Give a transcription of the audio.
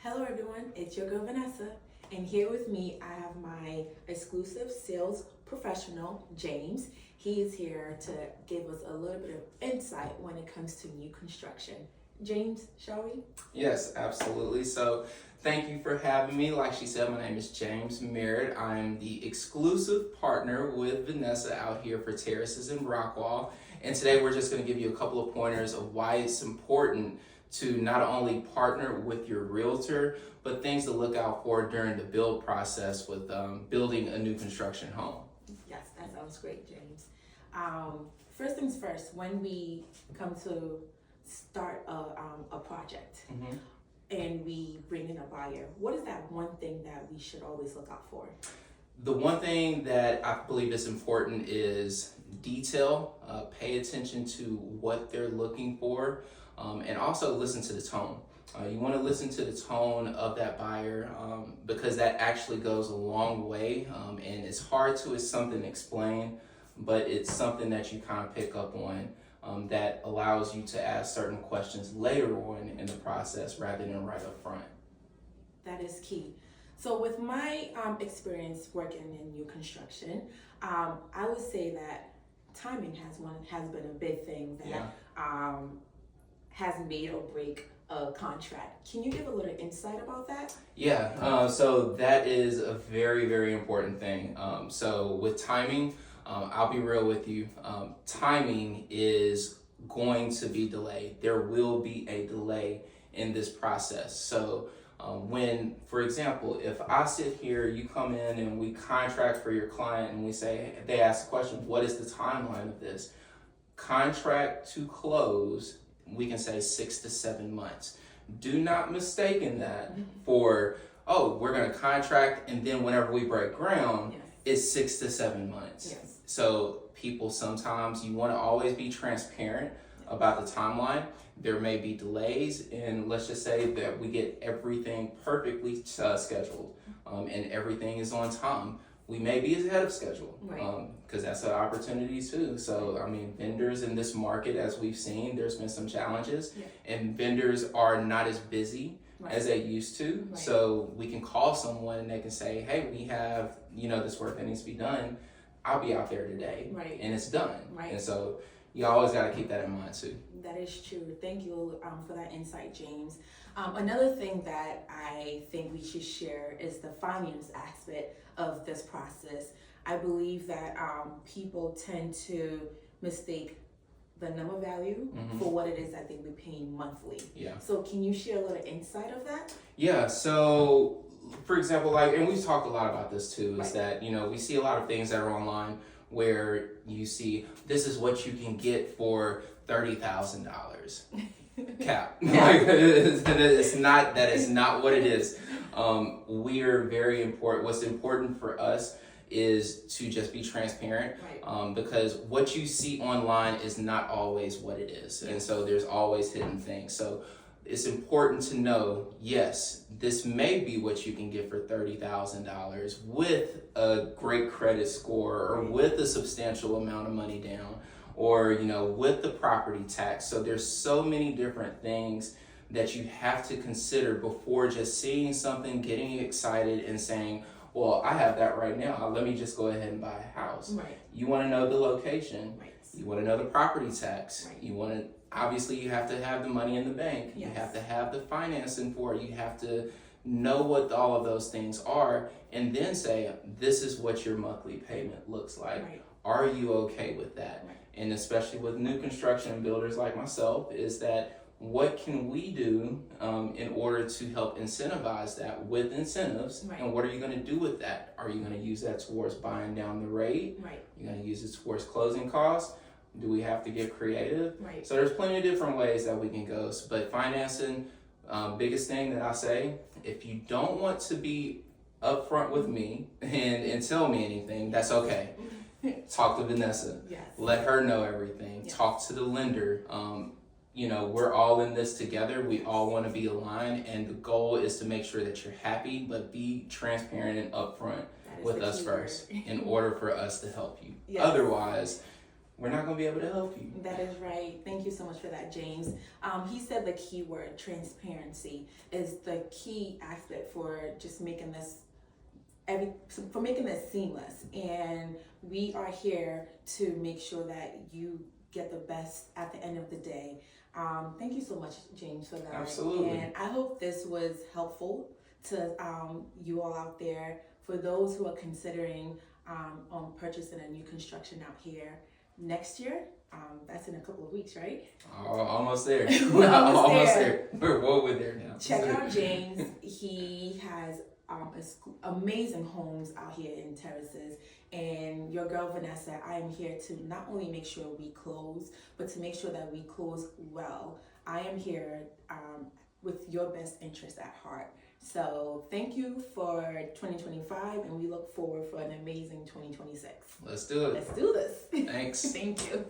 Hello everyone, it's your girl Vanessa, and here with me I have my exclusive sales professional, James. He is here to give us a little bit of insight when it comes to new construction. James, shall we? Yes, absolutely. So thank you for having me. Like she said, my name is James Merritt. I'm the exclusive partner with Vanessa out here for Terraces in Brockwall. And today we're just going to give you a couple of pointers of why it's important to not only partner with your realtor, but things to look out for during the build process with building a new construction home. Yes, that sounds great, James. First things first, when we come to start a project and we bring in a buyer, what is that one thing that we should always look out for? The one thing that I believe is important is detail. Pay attention to what they're looking for, and also listen to the tone. You want to listen to the tone of that buyer because that actually goes a long way, and it's hard to something to explain, but it's something that you kind of pick up on that allows you to ask certain questions later on in the process rather than right up front. That is key. So with my experience working in new construction, I would say that timing has been a big thing that has made or break a contract. Can you give a little insight about that? Yeah, so that is a very, very important thing. So with timing, I'll be real with you. Timing is going to be delayed. There will be a delay in this process. So when, for example, if I sit here, you come in and we contract for your client and we say, they ask the question, what is the timeline of this? Contract to close, we can say 6 to 7 months. Do not mistake that for, oh, we're going to contract and then whenever we break ground, it's 6 to 7 months. Yes. So people sometimes, you want to always be transparent about the timeline. There may be delays, and let's just say that we get everything perfectly scheduled and everything is on time. We may be ahead of schedule because that's an opportunity too. So, I mean, vendors in this market, as we've seen, there's been some challenges and vendors are not as busy as they used to. So we can call someone and they can say, hey, we have, this work that needs to be done. I'll be out there today and it's done. And so you always got to keep that in mind too. That is true. Thank you for that insight, James. Another thing that I think we should share is the finance aspect of this process. I believe that people tend to mistake the number value for what it is that they would be paying monthly. So can you share a little insight of that? Yeah, so for example, and we've talked a lot about this too, is that, we see a lot of things that are online where you see, this is what you can get for $30,000 cap. That is not what it is. We are very important. What's important for us is to just be transparent because what you see online is not always what it is. And so there's always hidden things. So it's important to know, yes, this may be what you can get for $30,000 with a great credit score or with a substantial amount of money down or, with the property tax. So there's so many different things that you have to consider before just seeing something, getting excited and saying, well, I have that right now. Let me just go ahead and buy a house. You want to know the location. You want to know the property tax. You want to, obviously you have to have the money in the bank. You have to have the financing for it. You have to know what all of those things are and then say, this is what your monthly payment looks like. Are you okay with that? And especially with new construction builders like myself, is that what can we do in order to help incentivize that with incentives? And what are you going to do with that? Are you going to use that towards buying down the rate? You're going to use it towards closing costs? Do we have to get creative? So there's plenty of different ways that we can go. But financing, biggest thing that I say, if you don't want to be upfront with me and tell me anything, that's okay. Talk to Vanessa. Let her know everything. Talk to the lender. We're all in this together. We all want to be aligned, and the goal is to make sure that you're happy, but be transparent and upfront with us first in order for us to help you. Otherwise, we're not going to be able to help you. That is right. Thank you so much for that, James. He said the key word, transparency, is the key aspect for just making this seamless. And we are here to make sure that you get the best at the end of the day. Thank you so much, James, for that. Absolutely. And I hope this was helpful to you all out there. For those who are considering on purchasing a new construction out here next year, that's in a couple of weeks, right? Almost there. Almost there. We're well there now. Check out James. He has amazing homes out here in Terraces. And your girl Vanessa, I am here to not only make sure we close, but to make sure that we close well. I am here with your best interest at heart. So thank you for 2025, and we look forward for an amazing 2026. Let's do it. Let's do this. Thanks. Thank you.